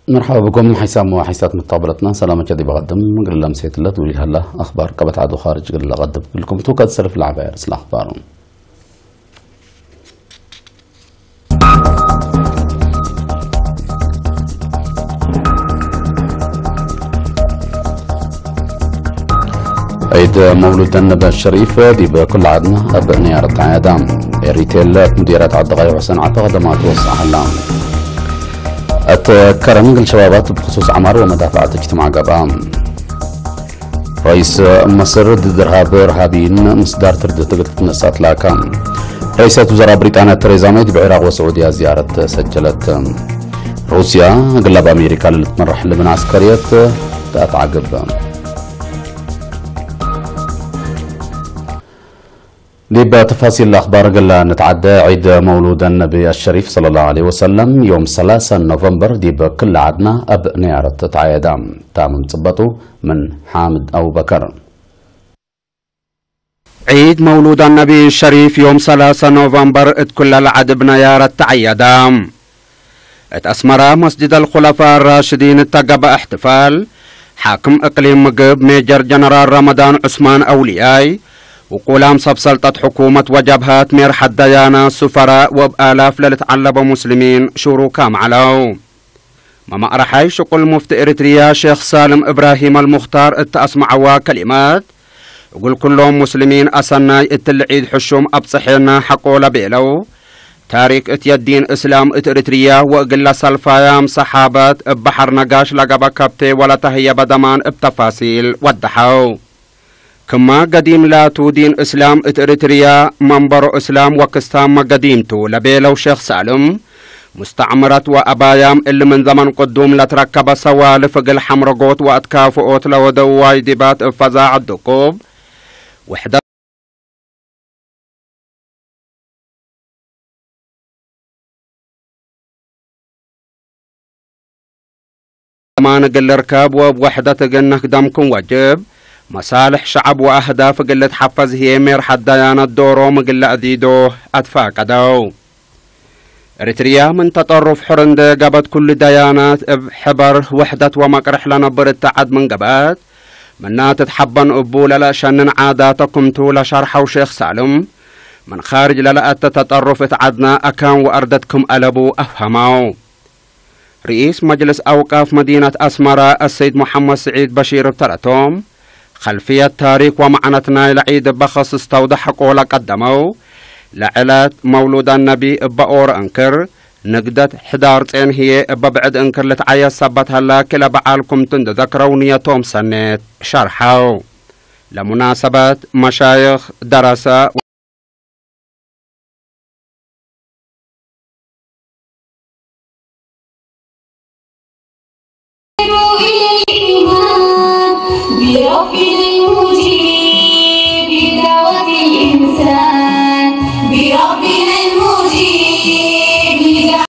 مرحبا بكم حسام وحيسات مقابلتنا. سلامة جدي بقدم قل لها مسيت الله تقولي هلا اخبار قبت عدو خارج قل لها قدم لكم توكد سلف العباير سلا اخبارهم. عيد مولود النبي الشريف دي بكل عدنا أبني أرد عادام ريتيل مديرات عالدغاية وحسن عطا خدمات وسع هلام أتكرم الشبابات بخصوص عمار ومدافعات اجتماع قبام. رئيس مصر ضد إرهابيين مصدر تردد تنسات لاكام. رئيسة وزراء بريطانيا تريزا ماي بعراق وسعودية زيارة سجلت. روسيا قلب أمريكا للتمرح لمن عسكرية تتعقب. دي بتفاصيل الأخبار قلنا نتعدى عيد مولود النبي الشريف صلى الله عليه وسلم يوم 3 نوفمبر دي بكل عدنا أب نيارة تعيدام تامن صبته من حامد أبو بكر. عيد مولود النبي الشريف يوم 3 نوفمبر اتكل العد بنيارة تعيدام اتأسمر مسجد الخلفاء الراشدين اتقب احتفال حاكم اقليم مقب ميجر جنرال رمضان عثمان أولياي وقولام سبسلطة حكومة وجبهات ميرح الديانة سفراء وبآلاف للتعلب مسلمين شروكام علو مما أرحي شقل مفتي إريتريا شيخ سالم إبراهيم المختار اتأسمعوا كلمات يقول كلهم مسلمين أسناي اتلعيد حشوم أبصحينا حقول بيلو تاريك اتيدين إسلام اتريتريا وقل سلفايام صحابات بحر نقاش لقبا كبتي ولا تهي بدمان بتفاصيل ودحو كما قديم لا تودين إسلام إتريتريا منبر إسلام وكستام قديمتو لبيلو شيخ سالم مستعمرة وأبايام اللي من زمن قدوم لتركب سوالف قل حمرقوت وأتكافؤوت لودو وايدبات افزاع الدقوب وحدة ما نقل ركاب وبوحدة قنك دمكم وجب مصالح شعب وأهداف قلة حفظ هي ميرح الديانة الدورو مقل أديدو أتفاقدو. إريتريا من تطرف حرند قبت كل ديانات بحبر وحدة ومقرح لنبر التعد من قبات منا تتحبن أبو لشنن عاداتكم طول شرح وشيخ سالم من خارج للا تتطرف اتعدنا أكان وأردتكم ألبو أفهمو. رئيس مجلس أوقاف مدينة أسمرة السيد محمد سعيد بشير بترتوم خلفية تاريخ ومعنتنا العيد بخص استوضح قول قدموا لعلات مولود النبي بأور أنكر نقدت حدار تين هي ببعد أنكر لتعيا سبت هلا كلا بعالكم تندذكروا نيتهم سنة شرحوا لمناسبة مشايخ دراسة بربنا المجيب لدعوة الإنسان بربنا المجيب لدعوة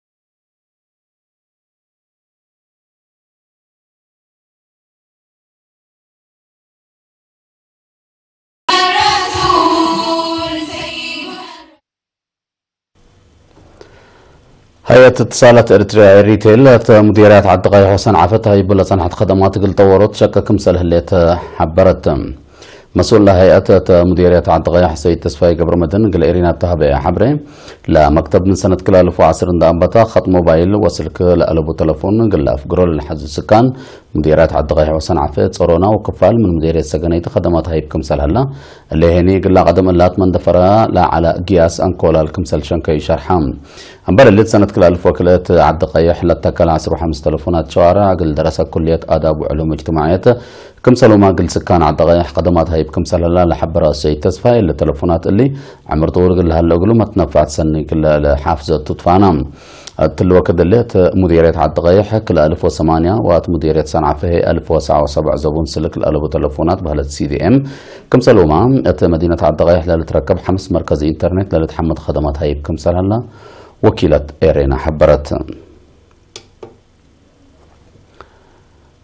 الرسول سيدنا. هيئة اتصالات إريتريا ريتيل مديرات عالدغاية حسن عفتها يبلا صنعت خدمات قل طورت شكا كمسل هليت حبرت مسؤول هيئة مديريات عالدغاية حسيد تسفاي قبر مدن قل إيرينا تهبئة حبري لا مكتب من سنة كلا 2010 دانبتا خط موبايل وسلك لألبو تلفون قل أفقرول لحز السكان مديرات عالدغاية حسن عفت صرونا وكفال من مديرية سكنية خدمات هاي بكمسل هلا اللي هني قل قدم اللات من دفرها لا على قياس أنكولا الكمسل شنكي شرحام أمبر اللي سنة كلا 1000 وكلات عالدغاية حلتا كلا 10 و5 تلفونات شوارع قل دراسة كلية آداب وعلوم اجتماعيات كمسلوا ما قل سكان عالدغاية خدمات هاي بكمسل هلا لحبر السيد تسفاي اللي تلفونات اللي عمر طور قل هلا قلوا ما تنفعت سنة كلا حافظة تطفانا تلو كدلت مديرية عالدغاية كل 1008 وات مديرية صنعاء فيه 1007 زبون سلك الألف تلفونات بهلت CDM كمسلوا ما مدينة عالدغاية لا تركب 5 مركز إنترنت لا تحمد خدمات هاي بكمسل هلا وكيلة إيرينا حبرت.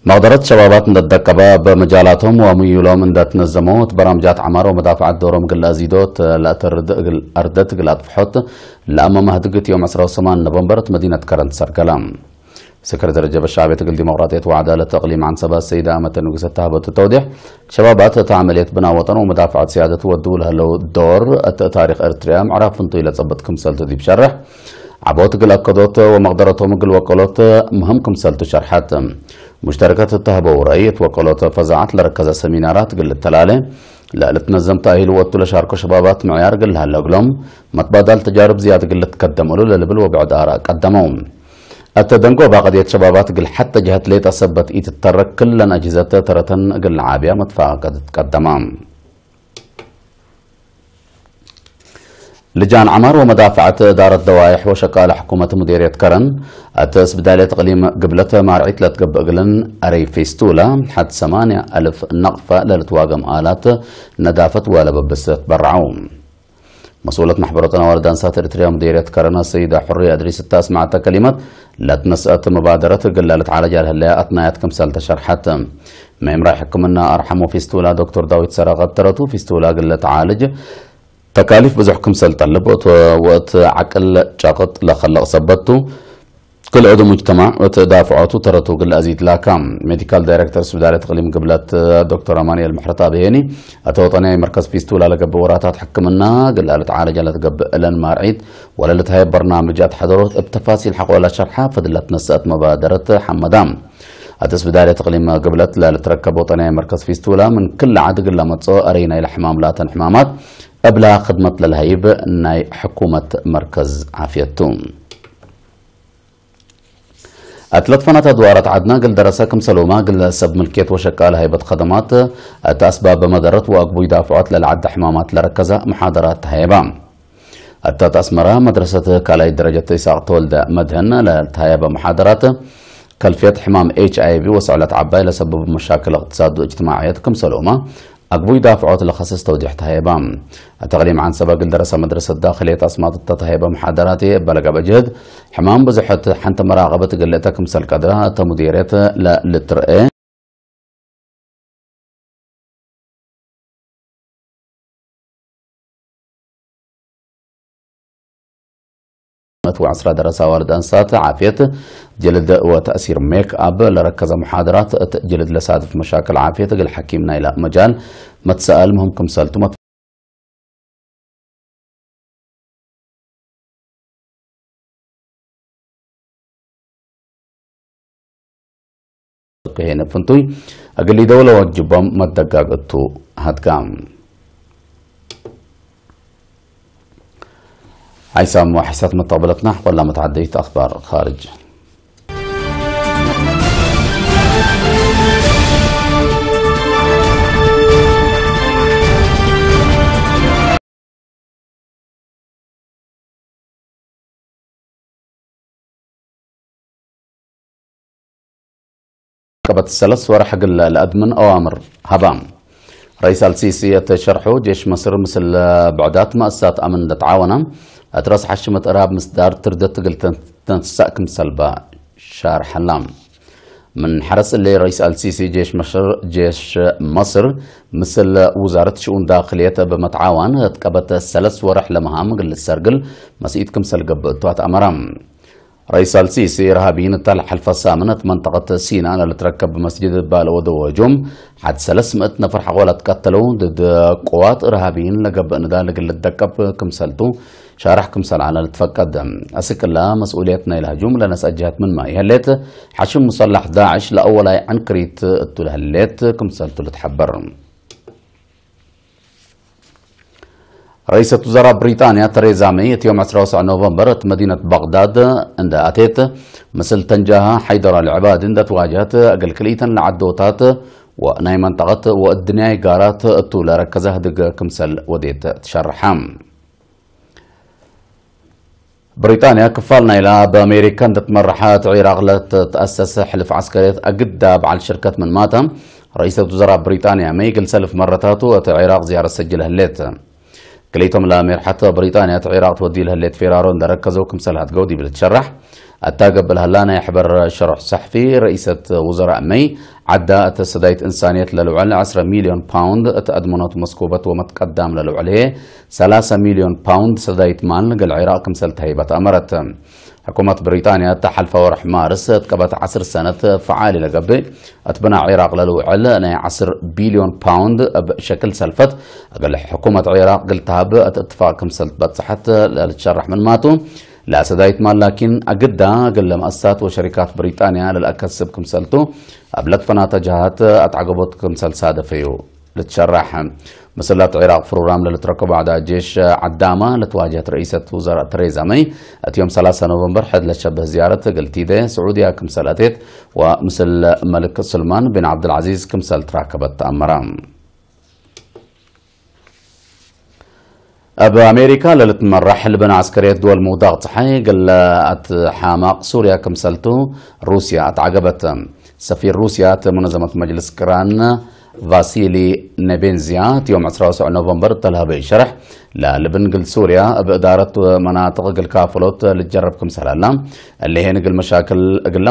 مقدرة شبابات نددكبا بمجالاتهم وميولهم ندت نزموت برامجات عمار ومدافع الدورهم قل أزيدوت لا أردت قل أطفحوت لأما مهدقت يوم 18 نوفمبر مدينة كرنت سرقلام سكرتير الجبهة الشعبية الديمقراطية وعدالة الإقليم عن سبا السيدة أمة النقص التهبة التوضيح شبابات عملية بناء وطن ومدافعة سيادة ودولها لو دور تاريخ أريتريا معرف طيلة صبتكم سلطة دي بشرح عبوت قل أكدوت ومقدرتهم قل وقلوت مهمكم سلطة شرحات مشتركات التهبة ورأيت وقلوت فزعت لركز سمينارات قل التلالة لا لتنظم تأهيل وقت لشاركوا شبابات معيار قل هالقلهم متبادل تجارب زيادة قل تقدموا له للبل وبعد آراء قدموهم التدنقو باقدية شبابات قل حتى جهة ليت أصبت إيت الترك كل أجهزة ترتن قل عابية مدفعة قد تقدمام لجان عمر ومدافعة دار الدوائح وشكال حكومة مديرية كرن أتس بداية تقليم قبلة مارعيت لتقب أقلن أري فيستولا حد 8000 نقفة للتواقم آلات ندافة ولا ببس تبرعوم مسؤولة محبرتنا وردان ساتر إريتريا مديرية كرن السيدة حرية أدريس التاس مع كلمة لا تنسأت مبادرة قلالة على جال هلا أثناءاتكم سالت شرحات ما يمرح حكمنا أرحموا فيستولا دكتور داوود سراغت ترتو فيستولا قلة تعالج تكاليف بزحكم سلطلب وقت عقل شاقط لخلق صبتو كل عضو مجتمع وتدافعاته ترتو قل أزيد لاكام ميديكال دايركتور سبدالة تقليم قبلت دكتور أماني المحرطة بهيني أتوطني مركز فيستولا لقب وراتات حكمنا قل قالت عالج لتقب إلن مارعيد ولا لتهاي برنامجات حضروت بتفاصيل حقولا شرحة فدلت نسأت مبادرة حمدام أتس بداية تقليم قبلت لا لتركب وطني مركز فيستولا من كل عدد قل متصو أرينا إلى حمام لا تنحمامات قبلها خدمة للهيب ناي حكومة مركز عافيتون أتلت فنات أدوارت عدنا قل درساكم سلوما قل سب ملكيت وشكال هيبة خدمات أتأسباب مدرت وأقبو دافعات للعد حمامات لركزة محاضرات هيبة أتات أسمرا مدرسة كالاي درجة إساق تولد مدهن للتهيبة محاضرات كالفية حمام HIV وسعلة عباي لسبب مشاكل اقتصاد واجتماعيتكم سلوما أقبو دافعات لخصص توضيح تهيبام التقليم عن سباق الدراسة مدرسة داخلية أصمات التهيبة محاضراتي بلغ بجهد حمام بزحت حنت مراقبة قلتكم سلقدرها تمديرية للترئي وعصر دراسة وارد أنسات عافية جلد وتأثير ميك أب لركز محاضرات جلد لسادف مشاكل عافية قل حكيمنا إلى مجال ما تسأل مهمكم سألتم هنا فنتوي أقل لي دولة وجبهم ما تدقاقتو هاتقام عيسام وحسات متقبلتنا ولا متعديت أخبار خارج قبت الثلاث ورا حق الأدمن أوامر هبام رئيس السيسي تشرحوا جيش مصر مثل بعدات مؤسسات أمن تتعاون أترس حشمة إرهاب مصدار تردت قلت تنسأكم سلبا شار حلام من حرس اللي رئيس السيسي جيش مصر مثل وزارة شؤون داخلية بمتعاون تقبت الثلاث ورح لمهام قل السرقل مسيتكم سلقب توات أمرام رئيس السيسي إرهابيين التلح الفصامنة منطقة سيناء اللي تركب بمسجد بالود وجم حد 300 نفر حقولة تقتلوا ضد قوات إرهابيين لقب ندا لقل الدكب كمسلتو شارح كمسل على التفقد أسك الله مسؤوليتنا إلى هجوم لناس أجهت من ما يهلت حشم مصلح داعش لأولا عن كريت التلهلت كمسلتو لتحبر رئيسة وزراء بريطانيا تريزا مي يوم 19 نوفمبر مدينة بغداد عند أتيت مثل تنجاها حيدر العباد عند تواجهت أقل كليتا لعدوتات وناي منطقة والدنيا قارات الطولة ركزها دق كمسل وديت تشرحام بريطانيا كفالنا إلى بأمريكا تتمرحات عراق تأسس حلف عسكري أقداب على الشركات من ماتا رئيسة وزراء بريطانيا مي قل سلف مرتاتو عراق زيارة سجلها الليت كليتهم الامير حتى بريطانيا العراق تودي لها اللي تفيرارون دركزوا كمسلهات قودي بتشرح التاقب الهلانا يحبر شرح صحفي رئيسة وزراء مي عدا تسديت إنسانية للوعل 10 مليون باوند تأدمنات مسكوبة ومتقدم للوعله 3 مليون باوند سديت مال العراق كمسلت هيبة أمرت حكومة بريطانيا تحلف ورح مارس تقبت 10 سنة فعالي لقبي أتبنى عراق للوعل ناي 10 بليون باوند بشكل سلفت أقل حكومة عراق قلتها باتفاق كمسلت بتصحت لتشرح من ماتو لا سدايت مال لكن أقدا قل مؤسسات وشركات بريطانيا للأكسب كمسلتو قبلت فناتا جهات أتعقبت كمسل سادفيو لتشرح مسلات العراق بروجرام للتركب أعداء جيش عدامة لتواجهة رئيسة وزراء تريزا مي يوم 3 نوفمبر حد لشبه زيارة قلتيده سعودية كمسلاتيت ومثل ملك سلمان بن عبد العزيز كمسل تراكبت أمرام بأمريكا للتمرح لبنى عسكرية دول موضاع صحي قل حماق سوريا كمسلتو روسيا اتعقبت سفير روسيا منظمة مجلس كران فاسيلي نيبنزيا يوم 19 نوفمبر طلها بشرح لبن قل سوريا بإدارة مناطق قل كافلوت اللي تجرب كمسل اللي هي نقل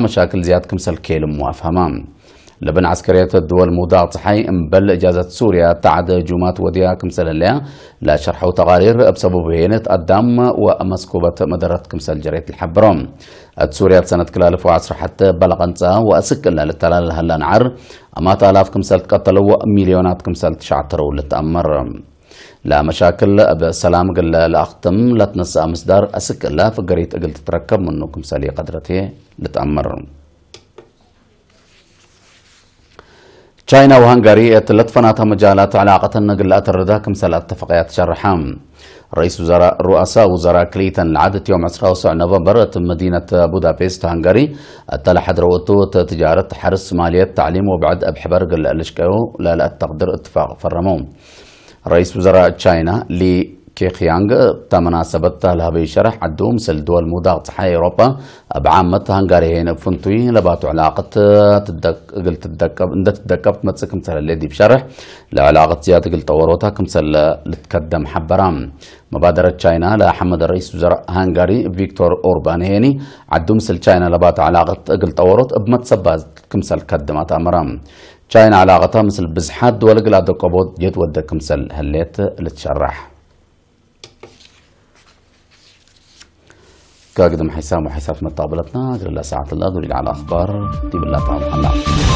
مشاكل زيادة كمسل كيلم موافهمام لبن عسكرية الدول موضاع صحي بل إجازة سوريا تعد جومات وديا كمسل اللي لا شرح وتقارير بسبب هينة الدم ومسكوبة مدرة كمسل جرية الحبرام سوريا سنة كلالف وعصر حتى بلغ انتها وأسك إلا للتلال هلا نعر أمات آلاف كمسل تقتلوا ومليونات كمسل تشعتروا للتأمر لا مشاكل بالسلام قل لأختم لا تنسى مصدر أسك إلا فقريت أقل تتركب منه كمسلي قدرته لتأمر تشاينا وهنغاري تلتفناتها مجالات علاقة النقل أتردا كمسل اتفاقيات شرحام رئيس وزراء رؤساء وزراء كليتن العدد يوم 19 نوفمبر مدينة بودابست هنغاري تلحد روتو تجارة حرس مالية تعليم وبعد أبحبر قل الاشكاو لا تقدر اتفاق فرموم رئيس وزراء تشاينا لي كيخيانغ تمناسبت لها بشرح عدو مثل دول موضاع صحي أوروبا بعامة هنغاري هنا فنتوي لباتو علاقة تدكبت متسك مثل اللي دي بشرح لعلاقة زيادة قل طوروتها كمثل لتقدم حبرام مبادرة تشاينا لحمد الرئيس وزراء هنغاري فيكتور أوربان هيني عدو مثل تشاينا لباتو علاقة قل طوروت بمتسبات كمثل قدمات أمرام تشاينا علاقتها مثل بزحات دول قل عدقبوت جد ودى كمثل هليت لتشرح كاقدم حسام وحساب مطابلتنا قبل ساعة الله دولي على أخبار دي بالله تعالى